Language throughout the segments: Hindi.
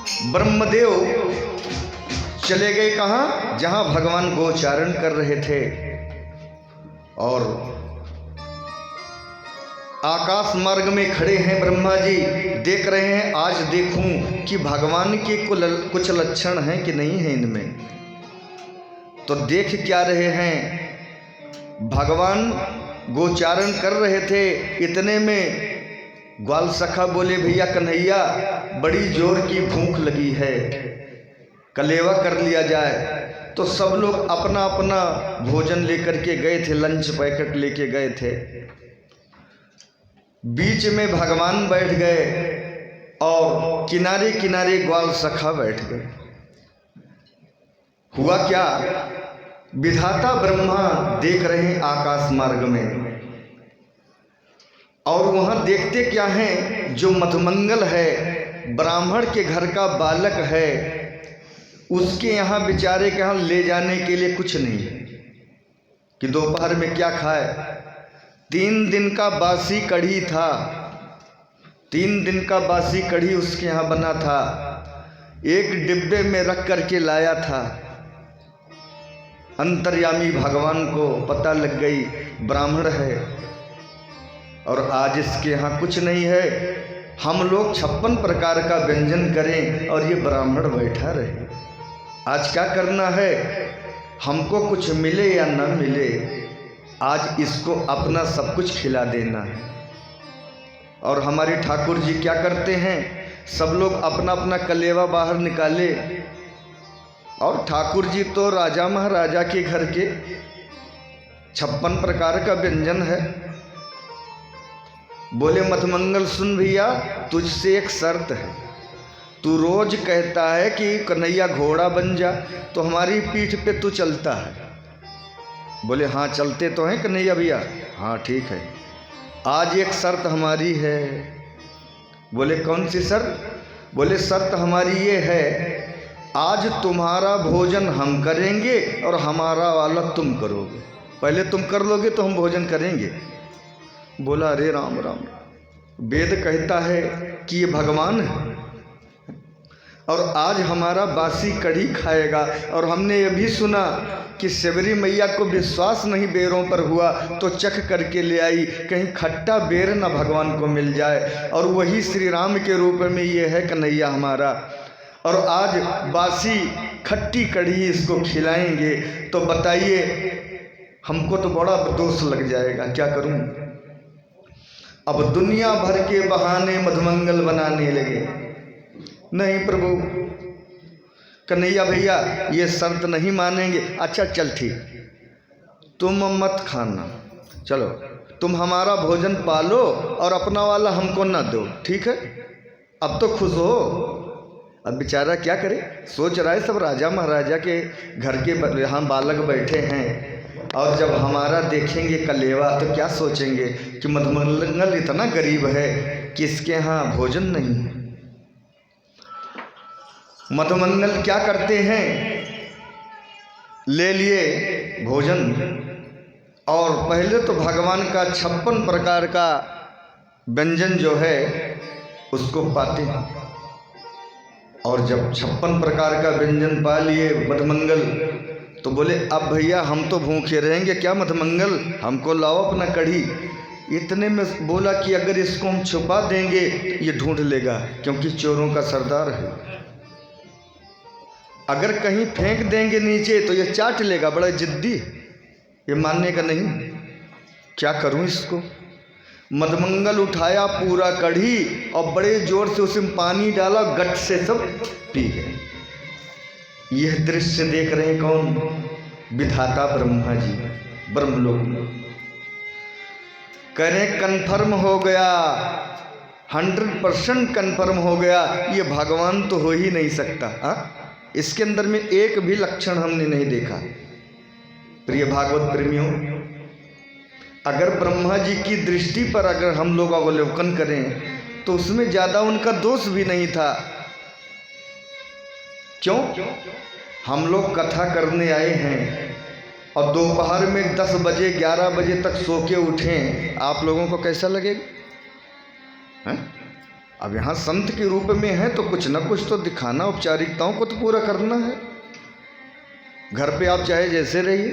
ब्रह्मदेव चले गए कहाँ? जहां भगवान गोचारण कर रहे थे। और आकाश मार्ग में खड़े हैं ब्रह्मा जी, देख रहे हैं आज देखूं कि भगवान के कुछ लक्षण हैं कि नहीं है इनमें। तो देख क्या रहे हैं, भगवान गोचारण कर रहे थे। इतने में ग्वाल सखा बोले, भैया कन्हैया बड़ी जोर की भूख लगी है, कलेवा कर लिया जाए। तो सब लोग अपना अपना भोजन लेकर के गए थे, लंच पैकेट लेके गए थे। बीच में भगवान बैठ गए और किनारे किनारे ग्वाल सखा बैठ गए। हुआ क्या, विधाता ब्रह्मा देख रहे हैं आकाश मार्ग में, और वहां देखते क्या हैं, जो मधुमंगल है, ब्राह्मण के घर का बालक है, उसके यहाँ बेचारे के यहाँ ले जाने के लिए कुछ नहीं है कि दोपहर में क्या खाए। 3 दिन का बासी कढ़ी था, 3 दिन का बासी कढ़ी उसके यहाँ बना था, एक डिब्बे में रख करके लाया था। अंतर्यामी भगवान को पता लग गई ब्राह्मण है और आज इसके यहाँ कुछ नहीं है, हम लोग 56 प्रकार का व्यंजन करें और ये ब्राह्मण बैठा रहे। आज क्या करना है, हमको कुछ मिले या न मिले, आज इसको अपना सब कुछ खिला देना है। और हमारे ठाकुर जी क्या करते हैं, सब लोग अपना अपना कलेवा बाहर निकाले, और ठाकुर जी तो राजा महाराजा के घर के 56 प्रकार का व्यंजन है। बोले मधुमंगल सुन भैया, तुझसे एक शर्त है, तू रोज कहता है कि कन्हैया घोड़ा बन जा, तो हमारी पीठ पे तू चलता है। बोले हाँ चलते तो हैं कन्हैया भैया। हाँ ठीक है, आज एक शर्त हमारी है। बोले कौन सी शर्त? बोले शर्त हमारी ये है, आज तुम्हारा भोजन हम करेंगे और हमारा वाला तुम करोगे। पहले तुम कर लोगे तो हम भोजन करेंगे। बोला अरे राम राम, वेद कहता है कि ये भगवान है और आज हमारा बासी कढ़ी खाएगा। और हमने ये भी सुना कि शबरी मैया को विश्वास नहीं बेरों पर हुआ तो चख करके ले आई, कहीं खट्टा बेर न भगवान को मिल जाए। और वही श्री राम के रूप में ये है कन्हैया हमारा, और आज बासी खट्टी कढ़ी इसको खिलाएंगे। तो बताइए, हमको तो बड़ा दोष लग जाएगा, क्या करूं? अब दुनिया भर के बहाने मधुमंगल बनाने लगे। नहीं प्रभु, कन्हैया भैया ये शर्त नहीं मानेंगे। अच्छा चल ठीक, तुम मत खाना, चलो तुम हमारा भोजन पालो और अपना वाला हमको ना दो, ठीक है? अब तो खुश हो। अब बेचारा क्या करे, सोच रहा है सब राजा महाराजा के घर के यहाँ बालक बैठे हैं, और जब हमारा देखेंगे कलेवा तो क्या सोचेंगे कि मधुमंगल इतना गरीब है कि इसके यहाँ भोजन नहीं है। मधुमंगल क्या करते हैं, ले लिए भोजन, और पहले तो भगवान का 56 प्रकार का व्यंजन जो है उसको पाते हैं। और जब 56 प्रकार का व्यंजन पा लिए मधुमंगल, तो बोले अब भैया हम तो भूखे रहेंगे क्या मधुमंगल, हमको लाओ अपना कढ़ी। इतने में बोला कि अगर इसको हम छुपा देंगे ये ढूंढ लेगा, क्योंकि चोरों का सरदार है। अगर कहीं फेंक देंगे नीचे तो ये चाट लेगा, बड़ा जिद्दी है, ये मानने का नहीं। क्या करूं इसको? मधुमंगल उठाया पूरा कढ़ी और बड़े जोर से उसमें पानी डाला, गट से सब पी गए। यह दृश्य देख रहे हैं कौन? विधाता ब्रह्मा जी ब्रह्मलोक में। करें कन्फर्म हो गया, 100% कन्फर्म हो गया, ये भगवान तो हो ही नहीं सकता। इसके अंदर में एक भी लक्षण हमने नहीं देखा। प्रिय भागवत प्रेमियों, अगर ब्रह्मा जी की दृष्टि पर अगर हम लोग अवलोकन करें तो उसमें ज़्यादा उनका दोष भी नहीं था। क्यों? हम लोग कथा करने आए हैं और दोपहर में 10 बजे 11 बजे तक सो के उठें, आप लोगों को कैसा लगेगा? अब यहाँ संत के रूप में है तो कुछ न कुछ तो दिखाना, औपचारिकताओं को तो पूरा करना है। घर पे आप चाहे जैसे रहिए।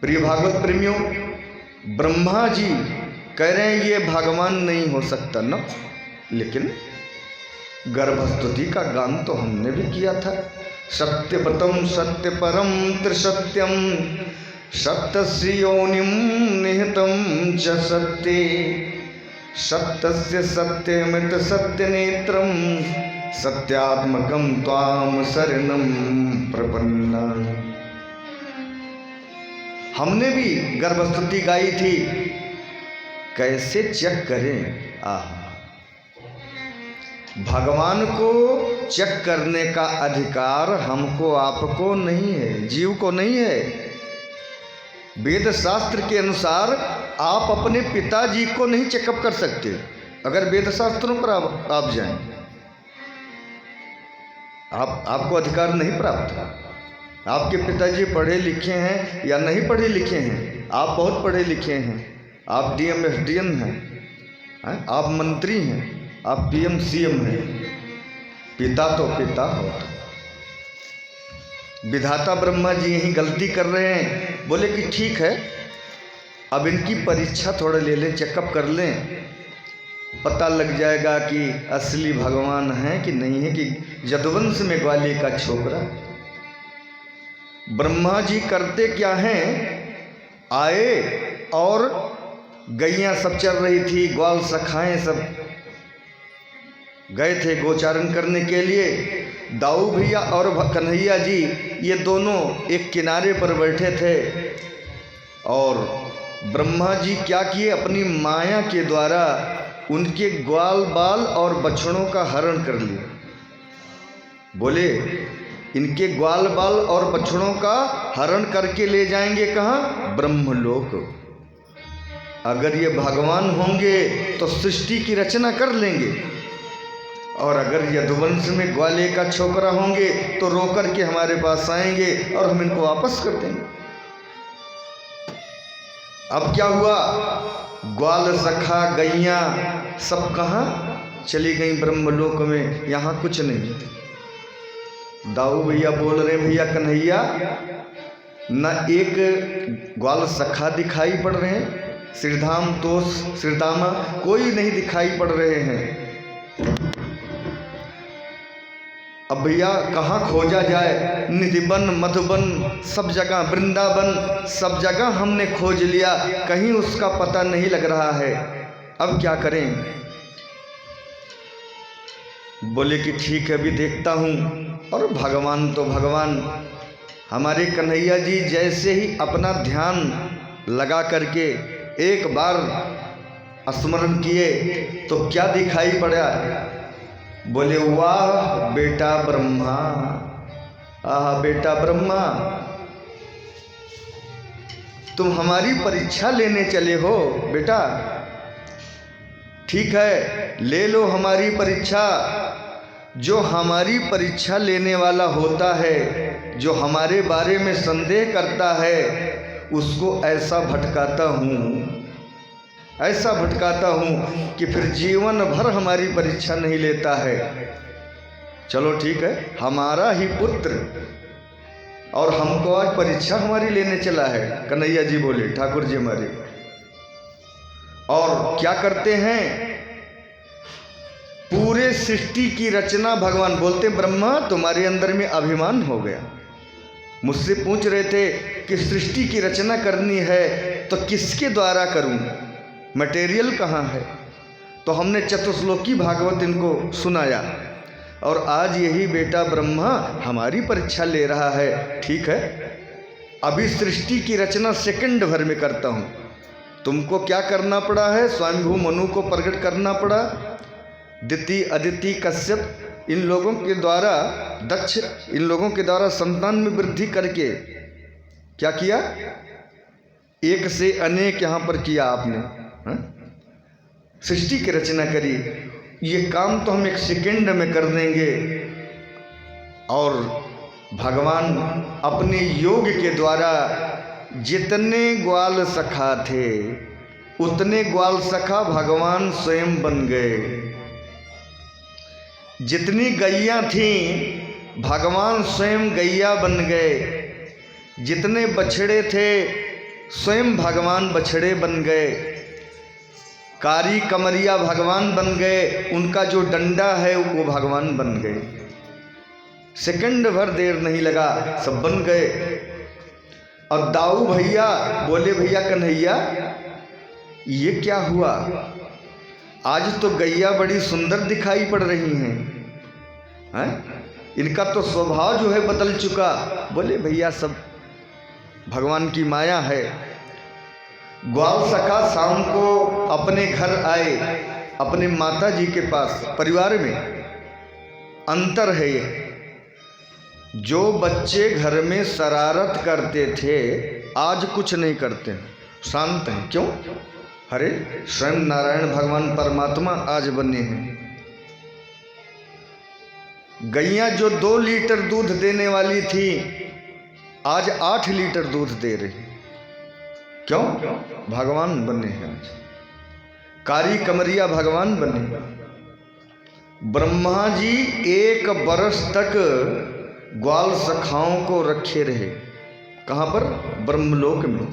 प्रिय भागवत प्रेमियों, ब्रह्मा जी कह रहे हैं ये भगवान नहीं हो सकता न, लेकिन गर्भस्तुति का गान तो हमने भी किया था। सत्यव्रतम सत्य परम त्रिसत्यम सत्यस्य योनिम निहितम च सत्ये सत्यस्य सत्यमित सत्य नेत्रम सत्यात्मकम त्वाम शरणम प्रपन्ना। हमने भी गर्भस्तुति गाई थी, कैसे चेक करें। भगवान को चेक करने का अधिकार हमको आपको नहीं है, जीव को नहीं है। वेद शास्त्र के अनुसार आप अपने पिताजी को नहीं चेकअप कर सकते। अगर वेद शास्त्रों पर आप जाएं, आपको अधिकार नहीं प्राप्त। आपके पिताजी पढ़े लिखे हैं या नहीं पढ़े लिखे हैं, आप बहुत पढ़े लिखे हैं, आप डीएम एसडीएम हैं, आप मंत्री हैं, आप पीएम सीएम हैं, पिता तो पिता होता। विधाता ब्रह्मा जी यही गलती कर रहे हैं। बोले कि ठीक है, अब इनकी परीक्षा थोड़ा ले लें, चेकअप कर लें, पता लग जाएगा कि असली भगवान है कि नहीं है, कि यदुवंश में ग्वालियर का छोकरा। ब्रह्मा जी करते क्या हैं, आए और गैयां सब चल रही थी, ग्वाल सखाएं सब गए थे गोचारण करने के लिए। दाऊ भैया और कन्हैया जी ये दोनों एक किनारे पर बैठे थे और ब्रह्मा जी क्या किए, अपनी माया के द्वारा उनके ग्वाल बाल और बछड़ों का हरण कर लिया। बोले इनके ग्वाल बाल और बछड़ों का हरण करके ले जाएंगे कहाँ, ब्रह्मलोक। अगर ये भगवान होंगे तो सृष्टि की रचना कर लेंगे, और अगर यदुवंश में ग्वालियर का छोकरा होंगे तो रोकर के हमारे पास आएंगे और हम इनको वापस कर देंगे। अब क्या हुआ, ग्वाल सखा गैया सब कहाँ चली गई, ब्रह्मलोक में, यहाँ कुछ नहीं। दाऊ भैया बोल रहे भैया कन्हैया, न एक ग्वाल सखा दिखाई पड़ रहे हैं, श्रीधाम तोष श्रीदामा कोई नहीं दिखाई पड़ रहे हैं। अब भैया कहाँ खोजा जाए, निधिवन मधुबन सब जगह, वृंदावन सब जगह हमने खोज लिया, कहीं उसका पता नहीं लग रहा है। अब क्या करें। बोले कि ठीक है, अभी देखता हूँ। और भगवान तो भगवान, हमारे कन्हैया जी जैसे ही अपना ध्यान लगा करके एक बार स्मरण किए तो क्या दिखाई पड़ा। बोले वाह बेटा ब्रह्मा, आह बेटा ब्रह्मा, तुम हमारी परीक्षा लेने चले हो बेटा। ठीक है, ले लो हमारी परीक्षा। जो हमारी परीक्षा लेने वाला होता है, जो हमारे बारे में संदेह करता है, उसको ऐसा भटकाता हूँ कि फिर जीवन भर हमारी परीक्षा नहीं लेता है। चलो ठीक है, हमारा ही पुत्र और हमको आज परीक्षा हमारी लेने चला है। कन्हैया जी बोले, ठाकुर जी हमारे। और क्या करते हैं, पूरे सृष्टि की रचना भगवान बोलते, ब्रह्मा तुम्हारे अंदर में अभिमान हो गया। मुझसे पूछ रहे थे कि सृष्टि की रचना करनी है तो किसके द्वारा करूं, मटेरियल कहाँ है। तो हमने चतुश्लोकी भागवत इनको सुनाया और आज यही बेटा ब्रह्मा हमारी परीक्षा ले रहा है। ठीक है, अभी सृष्टि की रचना सेकंड भर में करता हूँ। तुमको क्या करना पड़ा है, स्वयंभू मनु को प्रकट करना पड़ा, दिति अदिति कश्यप इन लोगों के द्वारा, दक्ष इन लोगों के द्वारा संतान में वृद्धि करके क्या किया, एक से अनेक यहाँ पर किया आपने, सृष्टि की रचना करी। ये काम तो हम एक सेकंड में कर देंगे। और भगवान अपने योग के द्वारा जितने ग्वाल सखा थे उतने ग्वाल सखा भगवान स्वयं बन गए। जितनी गैया थीं भगवान स्वयं गैया बन गए। जितने बछड़े थे स्वयं भगवान बछड़े बन गए। कारी कमरिया भगवान बन गए, उनका जो डंडा है वो भगवान बन गए। सेकंड भर देर नहीं लगा, सब बन गए। और दाऊ भैया बोले, भैया कन्हैया ये क्या हुआ? आज तो गैया बड़ी सुंदर दिखाई पड़ रही हैं, इनका तो स्वभाव जो है बदल चुका। बोले भैया सब भगवान की माया है। ग्वाल सखा शाम को अपने घर आए, अपने माता जी के पास। परिवार में अंतर है ये। जो बच्चे घर में शरारत करते थे आज कुछ नहीं करते, शांत हैं। क्यों? अरे स्वयं नारायण भगवान परमात्मा आज बने हैं। गैया जो 2 लीटर दूध देने वाली थी आज 8 लीटर दूध दे रही। क्यों? भगवान बने हैं आज। कारी कमरिया भगवान बने। ब्रह्मा जी 1 बरस तक ग्वाल सखाओं को रखे रहे। कहाँ पर? ब्रह्मलोक में।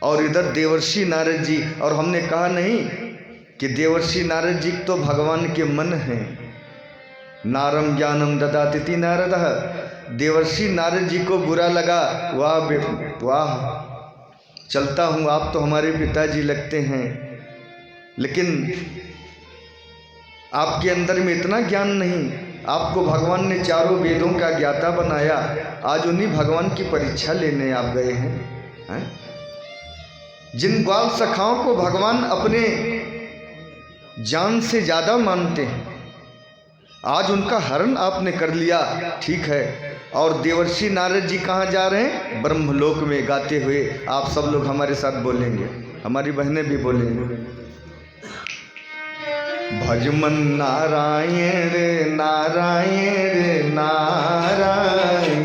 और इधर देवर्षि नारद जी। और हमने कहा नहीं कि देवर्षि नारद जी तो भगवान के मन हैं। नारम ज्ञानम ददाति नारदः। देवर्षि नारद जी को बुरा लगा, वाह वाह चलता हूँ, आप तो हमारे पिताजी लगते हैं, लेकिन आपके अंदर में इतना ज्ञान नहीं। आपको भगवान ने चारों वेदों का ज्ञाता बनाया, आज उन्हीं भगवान की परीक्षा लेने आप गए हैं। जिन ग्वाल सखाओं को भगवान अपने जान से ज़्यादा मानते हैं, आज उनका हरण आपने कर लिया। ठीक है। और देवर्षि नारद जी कहाँ जा रहे हैं? ब्रह्मलोक में गाते हुए। आप सब लोग हमारे साथ बोलेंगे, हमारी बहनें भी बोलेंगे। भजमन नारायण नारायण नारायण